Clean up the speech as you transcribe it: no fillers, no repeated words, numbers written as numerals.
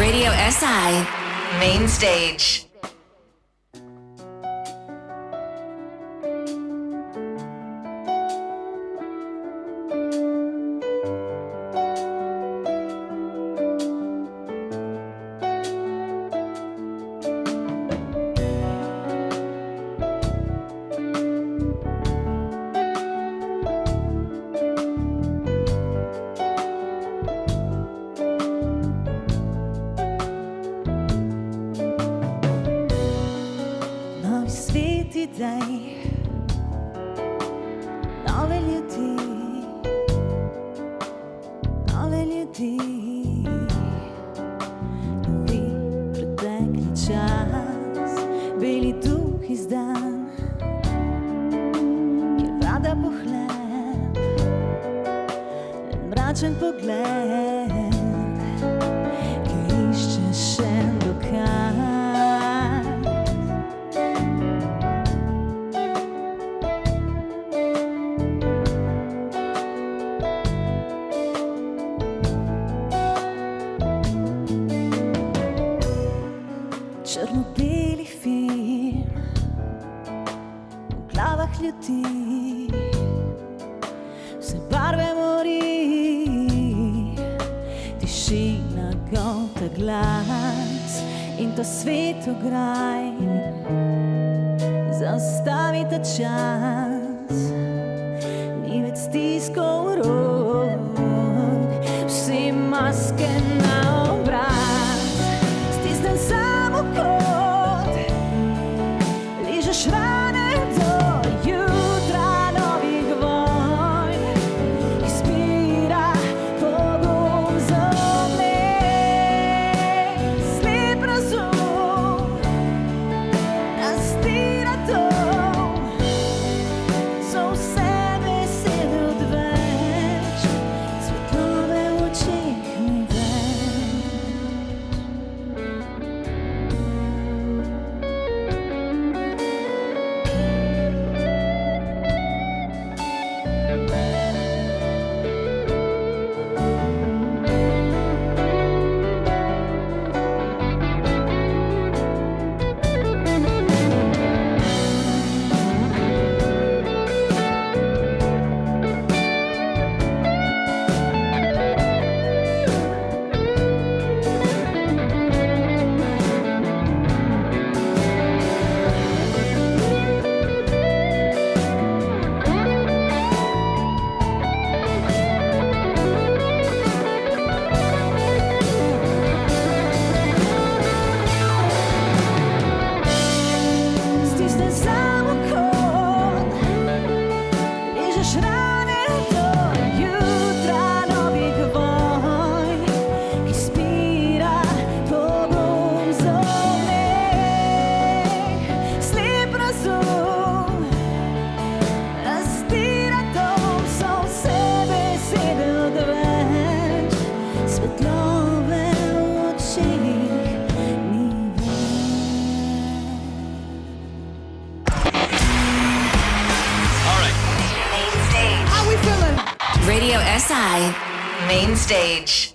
Radio SI Main Stage. Črno-beli film v glavah ljudi, vse barve mori, tišina, gota glas in to svetograj zaustavi ta čas, ni več stiskov rok, vsi maske na obraz, stisnem samo kot, ližeš rane do jutra novih vojn, izbira pogum zomne, slep razum nas tira dom, so vse besede odveč, svetlobe v očeh ni več. Stisnem samo kot, ližeš rane do jutra novih vojn, ki spira pogum zomne, slep razum raztira dom, so vse besede odveč, svetlobe v očeh ni več. Radio SI Main Stage.